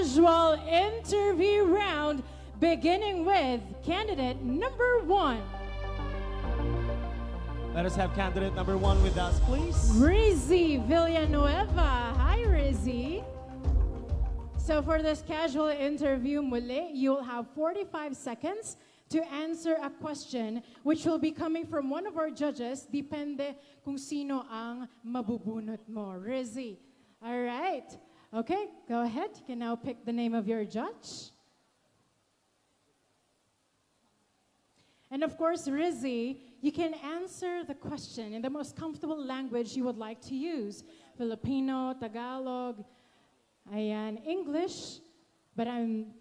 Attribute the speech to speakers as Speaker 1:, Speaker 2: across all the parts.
Speaker 1: casual interview round, beginning with candidate number 1.
Speaker 2: Let us have candidate number 1 with us, please.
Speaker 1: Rizzy Villanueva. Hi, Rizzy. So for this casual interview, muli, you'll have 45 seconds to answer a question which will be coming from one of our judges. Depende kung sino ang mabubunot mo. Rizzy. All right. Okay, go ahead. You can now pick the name of your judge. And of course, Rizzy, you can answer the question in the most comfortable language you would like to use. Filipino, Tagalog, ayan, English. But I'm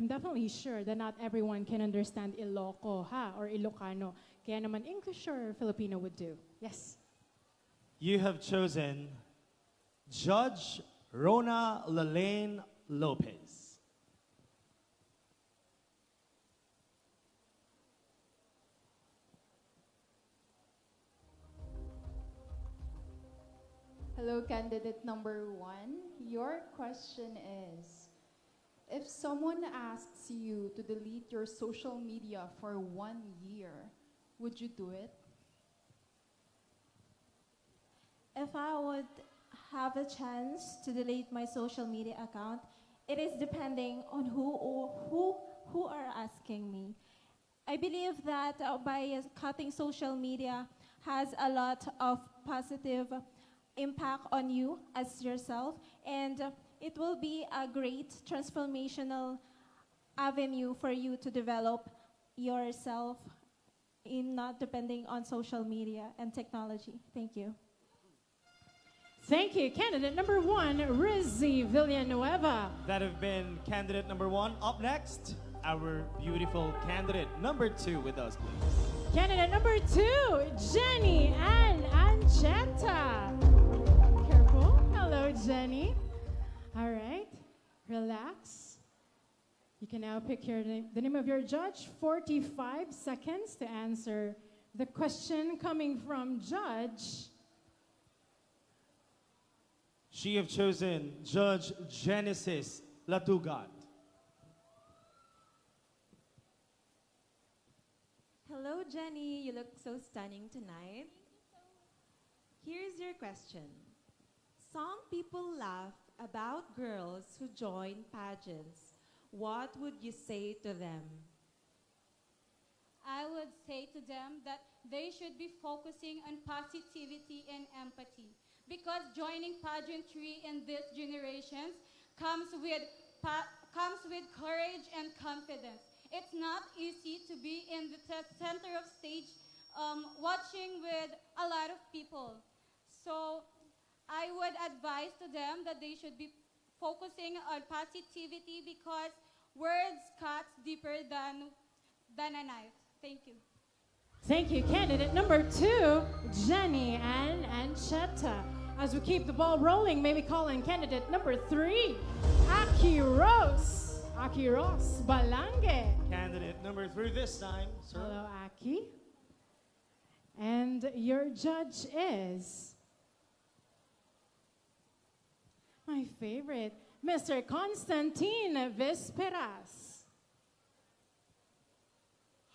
Speaker 1: definitely sure that not everyone can understand Iloco, or Ilocano. Kaya naman English or Filipino would do. Yes.
Speaker 2: You have chosen Judge Rona Lalaine Lopez.
Speaker 3: Hello, candidate number 1. Your question is, if someone asks you to delete your social media for 1 year, would you do it?
Speaker 4: If I would have a chance to delete my social media account, it is depending on who are asking me. I believe that by cutting social media has a lot of positive impact on you as yourself, and it will be a great transformational avenue for you to develop yourself in not depending on social media and technology. Thank you.
Speaker 1: Thank you. Candidate number 1, Rizzy Villanueva.
Speaker 2: That have been candidate number 1. Up next, our beautiful candidate number 2 with us, please.
Speaker 1: Candidate number 2, Jenny Ann Ancheta. Careful. Hello, Jenny. All right. Relax. You can now pick the name of your judge. 45 seconds to answer the question coming from Judge.
Speaker 2: She have chosen Judge Genesis Latugat.
Speaker 5: Hello, Jenny. You look so stunning tonight. Here's your question. Some people laugh about girls who join pageants. What would you say to them?
Speaker 6: I would say to them that they should be focusing on positivity and empathy, because joining pageantry in this generation comes with courage and confidence. It's not easy to be in the center of stage watching with a lot of people. So I would advise to them that they should be focusing on positivity, because words cut deeper than a knife. Thank you.
Speaker 1: Thank you. Candidate number 2, Jenny Ann Ancheta. As we keep the ball rolling, maybe call in candidate number 3, Aki Rose Balange.
Speaker 2: Candidate number 3 this time, sir.
Speaker 1: Hello, Aki. And your judge is my favorite, Mr. Constantine Vesperas.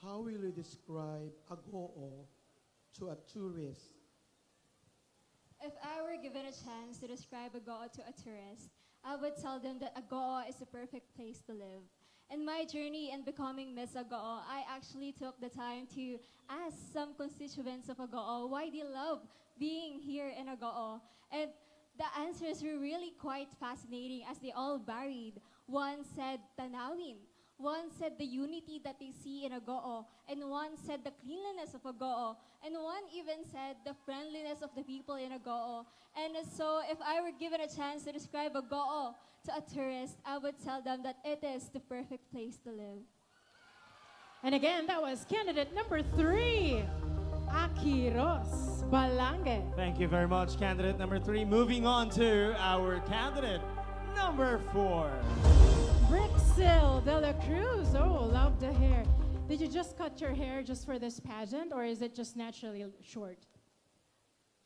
Speaker 7: How will you describe Agoo to a tourist?
Speaker 8: If I were given a chance to describe Agoo to a tourist, I would tell them that Agoo is the perfect place to live. In my journey in becoming Miss Agoo, I actually took the time to ask some constituents of Agoo why they love being here in Agoo. And the answers were really quite fascinating, as they all varied. One said tanawin, one said the unity that they see in Agoo, and one said the cleanliness of Agoo, and one even said the friendliness of the people in Agoo. And so if I were given a chance to describe Agoo to a tourist, I would tell them that it is the perfect place to live.
Speaker 1: And again, that was candidate number 3, Aki Rose Balange.
Speaker 2: Thank you very much, candidate number 3. Moving on to our candidate number 4.
Speaker 1: Brixil de la Cruz. Oh, love the hair. Did you just cut your hair just for this pageant, or is it just naturally short?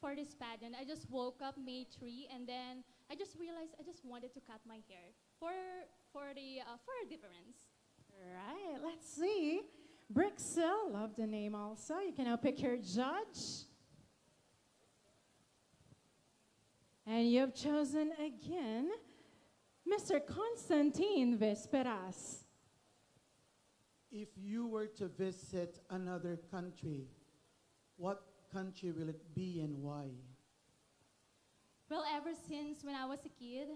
Speaker 6: For this pageant, I just woke up May 3, and then
Speaker 9: I just realized I just wanted to cut my hair for a difference.
Speaker 1: Right, let's see. Brixel, love the name also. You can now pick your judge. And you've chosen again Mr. Constantine Vesperas.
Speaker 7: If you were to visit another country, what country will it be and why?
Speaker 9: Well, ever since when I was a kid,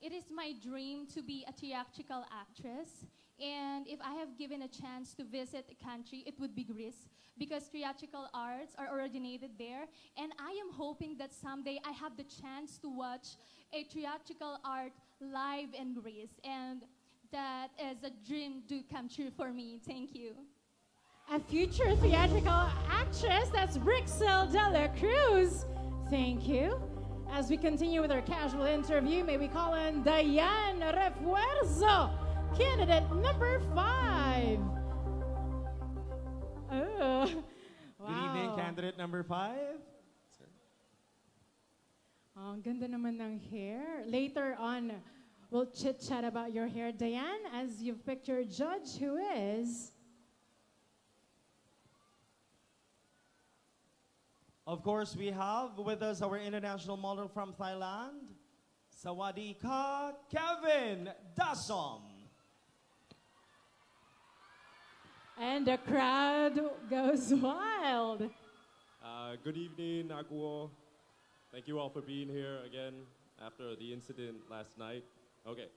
Speaker 9: it is my dream to be a theatrical actress. And if I have given a chance to visit a country, it would be Greece because theatrical arts are originated there. And I am hoping that someday I have the chance to watch a theatrical art live in Greece. And that is a dream to come true for me. Thank you.
Speaker 1: A future theatrical actress, that's Brixel de la Cruz. Thank you. As we continue with our casual interview, may we call in Diane Refuerzo, candidate number 5. Oh, wow.
Speaker 2: Good evening, candidate number 5.
Speaker 1: Ang ganda naman ng hair. Later on, we'll chit-chat about your hair, Diane, as you've picked your judge, who is...
Speaker 2: Of course, we have with us our international model from Thailand, Sawadee Ka, Kevin Dasom.
Speaker 1: And the crowd goes wild.
Speaker 10: Good evening, Agoo. Thank you all for being here again after the incident last night. Okay.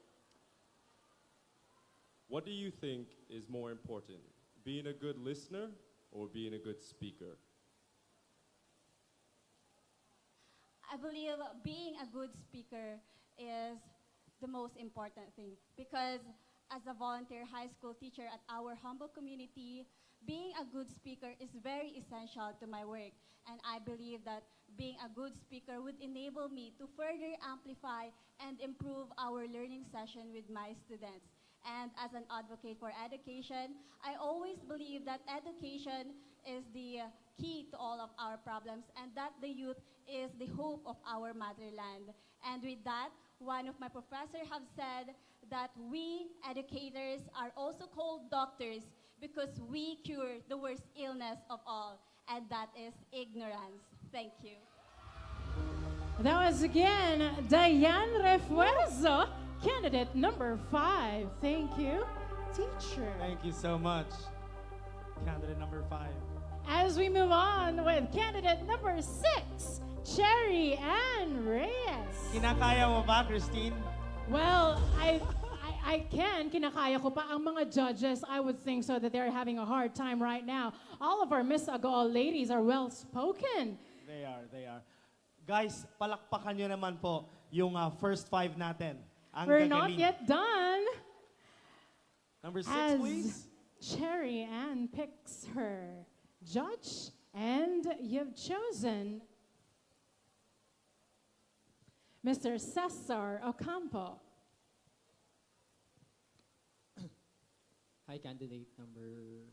Speaker 10: What do you think is more important, being a good listener or being a good speaker?
Speaker 11: I believe being a good speaker is the most important thing because as a volunteer high school teacher at our humble community, being a good speaker is very essential to my work. And I believe that being a good speaker would enable me to further amplify and improve our learning session with my students. And as an advocate for education, I always believe that education is the key to all of our problems and that the youth is the hope of our motherland. And with that, one of my professors have said that we educators are also called doctors because we cure the worst illness of all, and that is ignorance. Thank you.
Speaker 1: That was again Diane Refuerzo, candidate number 5. Thank you, teacher.
Speaker 2: Thank you so much, candidate number 5.
Speaker 1: As we move on with candidate number 6, Cherry Ann Reyes.
Speaker 2: Kinakaya mo ba, Christine?
Speaker 1: Well, I can. Kinakaya ko pa. Ang mga judges, I would think so that they're having a hard time right now. All of our Miss Agoo ladies are well-spoken.
Speaker 2: They are. Guys, palakpakan nyo naman po yung first 5 natin. Ang
Speaker 1: We're not
Speaker 2: gagaling.
Speaker 1: yet done.
Speaker 2: Number 6,
Speaker 1: As
Speaker 2: please.
Speaker 1: Cherry Ann picks her judge, and you've chosen Mr. Cesar Ocampo.
Speaker 12: Hi, candidate number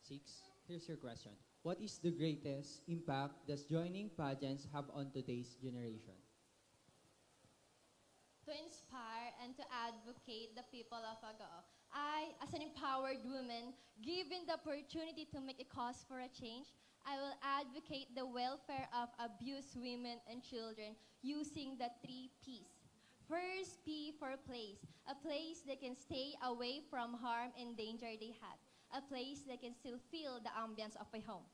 Speaker 12: 6. Here's your question. What is the greatest impact does joining pageants have on today's generation?
Speaker 13: To inspire and to advocate the people of Agoo. I, as an empowered woman, given the opportunity to make a cause for a change, I will advocate the welfare of abused women and children using the 3 Ps. First P for place, a place they can stay away from harm and danger they had, a place they can still feel the ambience of a home.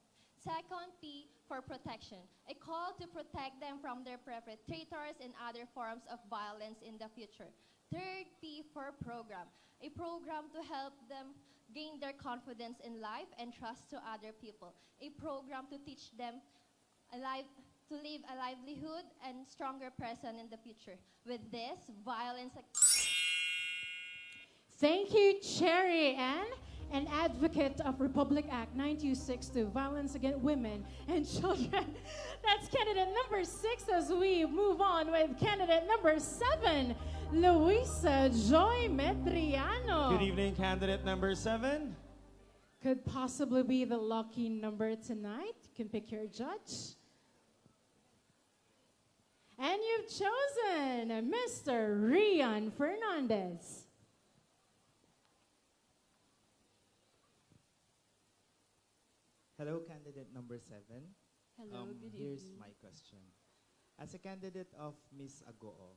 Speaker 13: Second P for protection, a call to protect them from their perpetrators and other forms of violence in the future. Third P for program, a program to help them gain their confidence in life and trust to other people, a program to teach them to live a livelihood and stronger present in the future. With this, violence...
Speaker 1: Thank you, Cherry Ann, an advocate of Republic Act 9262, violence against women and children. That's candidate number 6 as we move on with candidate number 7, Luisa Joy Metriano.
Speaker 2: Good evening, candidate number 7.
Speaker 1: Could possibly be the lucky number tonight. You can pick your judge. And you've chosen Mr. Rian Fernandez.
Speaker 14: Hello, candidate number 7.
Speaker 15: Hello, good
Speaker 14: Here's
Speaker 15: evening.
Speaker 14: my question. As a candidate of Miss Agoo,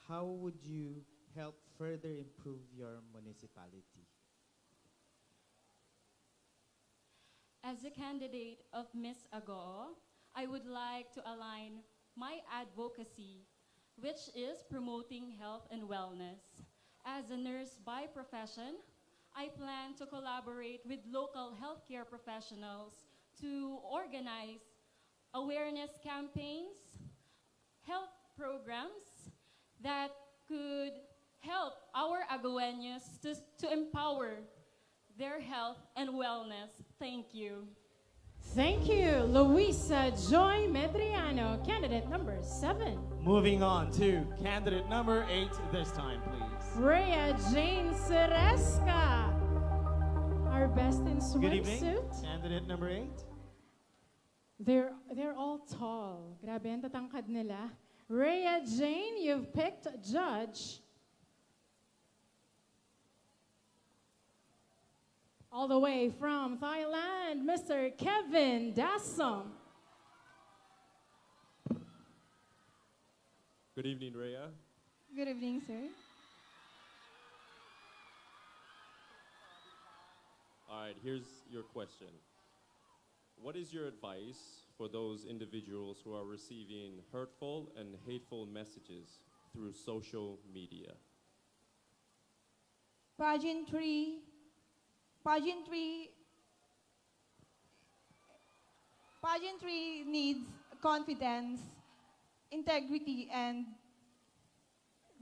Speaker 14: how would you help further improve your municipality?
Speaker 15: As a candidate of Miss Agoo, I would like to align my advocacy, which is promoting health and wellness. As a nurse by profession, I plan to collaborate with local healthcare professionals to organize awareness campaigns, health programs that could help our Agooeños to empower their health and wellness. Thank you.
Speaker 1: Thank you, Luisa Joy Medriano, candidate number 7.
Speaker 2: Moving on to candidate number 8 this time, please.
Speaker 1: Rhea Jane Seresca, our best in
Speaker 2: Good evening,
Speaker 1: swimsuit.
Speaker 2: candidate number 8.
Speaker 1: They're all tall. Grabe ang tatangkad nila. Rhea Jane, you've picked judge. All the way from Thailand, Mr. Kevin Dassom.
Speaker 10: Good evening, Rhea.
Speaker 3: Good evening, sir.
Speaker 10: All right, here's your question. What is your advice for those individuals who are receiving hurtful and hateful messages through social media?
Speaker 16: Pageantry needs confidence, integrity, and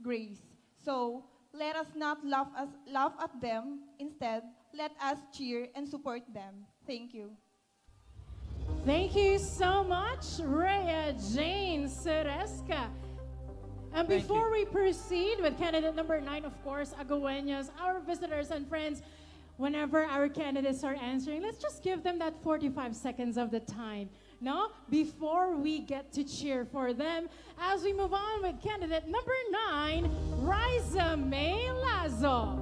Speaker 16: grace. So let us not laugh at them. Instead, let us cheer and support them. Thank you.
Speaker 1: Thank you so much, Rhea Jane Seresca. And
Speaker 2: Thank
Speaker 1: before we proceed with candidate number 9, of course, Agooeños, our visitors and friends, whenever our candidates are answering, let's just give them that 45 seconds of the time, no? Before we get to cheer for them, as we move on with candidate number 9, Riza May Lazo.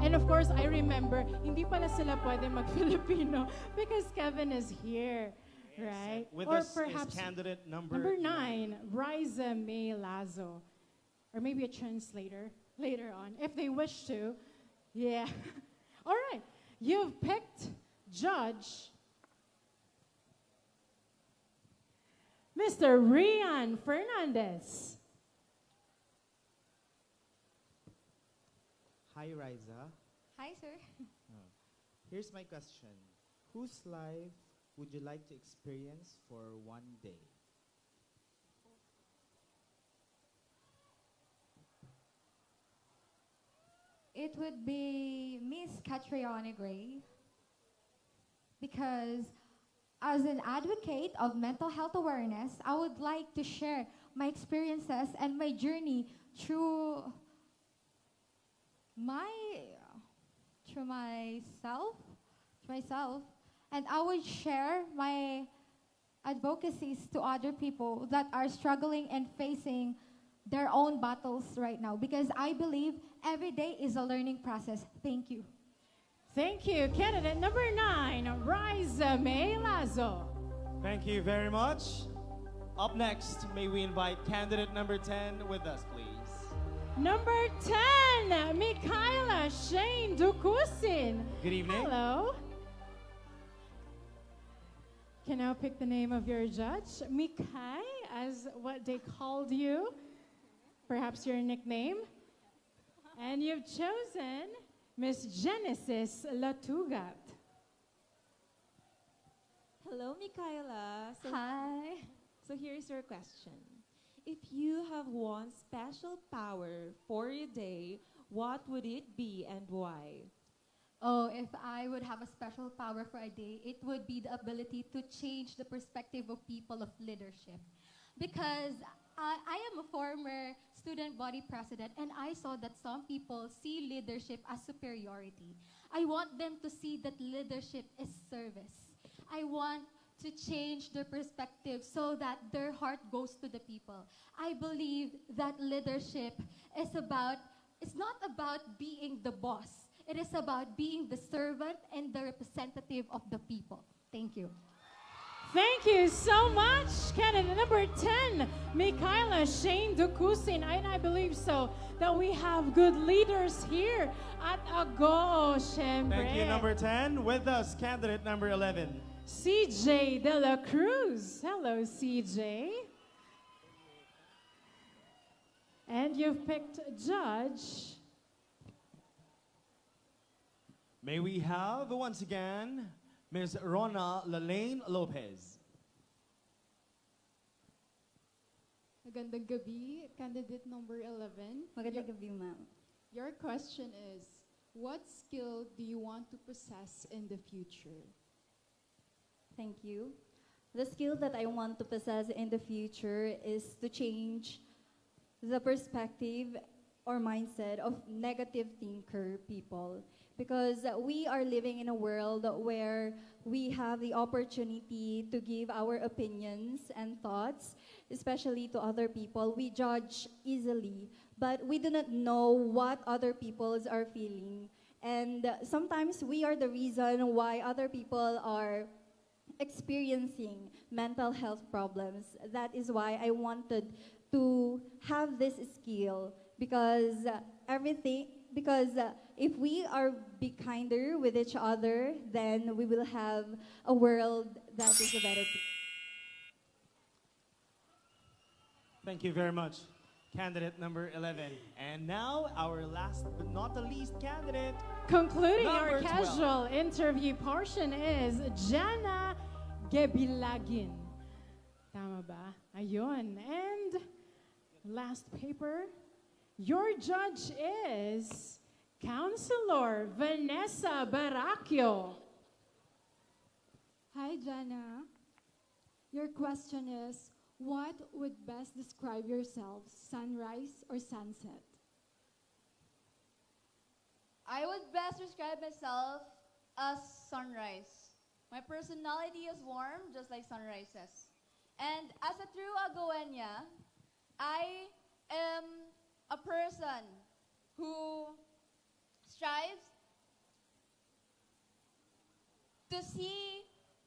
Speaker 1: And of course, I remember, hindi pala sila pwede mag-Filipino because Kevin is here, right?
Speaker 2: With
Speaker 1: or
Speaker 2: us
Speaker 1: perhaps
Speaker 2: is candidate number
Speaker 1: 9, Riza May Lazo. Or maybe a translator later on, if they wish to. Yeah. All right. You've picked judge Mr. Rian Fernandez.
Speaker 14: Hi, Riza.
Speaker 11: Hi, sir.
Speaker 14: Here's my question. Whose life would you like to experience for one day?
Speaker 17: It would be Miss Catriona Gray, because as an advocate of mental health awareness, I would like to share my experiences and my journey through myself, and I would share my advocacies to other people that are struggling and facing their own battles right now, because I believe every day is a learning process. Thank you.
Speaker 1: Thank you. Candidate number 9, Riza May Lazo.
Speaker 2: Thank you very much. Up next, may we invite candidate number 10 with us, please.
Speaker 1: Number 10, Michaela Shane Dukusin.
Speaker 2: Good evening.
Speaker 1: Hello. Can I pick the name of your judge? Mikai, as what they called you. Perhaps your nickname. And you've chosen Miss Genesis Latugat.
Speaker 5: Hello, Michaela.
Speaker 17: Hi.
Speaker 5: So here's your question. If you have one special power for your day, what would it be and why?
Speaker 17: Oh, if I would have a special power for a day, it would be the ability to change the perspective of people of leadership. Because I am a former student body president, and I saw that some people see leadership as superiority. I want them to see that leadership is service. I want to change their perspective so that their heart goes to the people. I believe that leadership is about, it's not about being the boss. It is about being the servant and the representative of the people. Thank you.
Speaker 1: Thank you so much. Candidate number 10, Michaela Shane Ducusin. And I believe so that we have good leaders here at Agoo, syempre.
Speaker 2: Thank you, number 10. With us, candidate number 11.
Speaker 1: CJ De La Cruz. Hello, CJ. And you've picked judge.
Speaker 2: May we have, once again, Ms. Rona Lalaine Lopez.
Speaker 3: Magandang gabi, candidate number 11.
Speaker 18: Magandang gabi, ma'am.
Speaker 3: Your question is, what skill do you want to possess in the future?
Speaker 18: Thank you. The skill that I want to possess in the future is to change the perspective or mindset of negative thinker people. Because we are living in a world where we have the opportunity to give our opinions and thoughts, especially to other people. We judge easily, but we do not know what other people are feeling. And sometimes we are the reason why other people are experiencing mental health problems. That is why I wanted to have this skill, because if we are be kinder with each other, then we will have a world that is a better place.
Speaker 2: Thank you very much, candidate number 11. And now, our last but not the least candidate,
Speaker 1: Concluding
Speaker 2: number
Speaker 1: our
Speaker 2: 12.
Speaker 1: casual interview portion is Jana Gebilagin. Tama ba? Ayun. And last paper, your judge is Counselor Vanessa Baracchio.
Speaker 19: Hi, Jana. Your question is, what would best describe yourself, sunrise or sunset?
Speaker 20: I would best describe myself as sunrise. My personality is warm, just like sunrises. And as a true Agooeña, I am a person who strives to see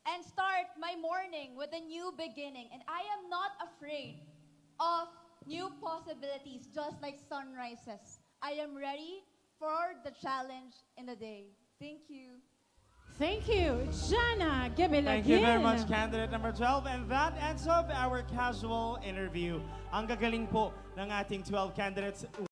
Speaker 20: and start my morning with a new beginning. And I am not afraid of new possibilities, just like sunrises. I am ready for the challenge in the day. Thank you.
Speaker 1: Thank you, Jana Gebilagin.
Speaker 2: Thank you very much, candidate number 12. And that ends up our casual interview. Ang gagaling po ng ating 12 candidates.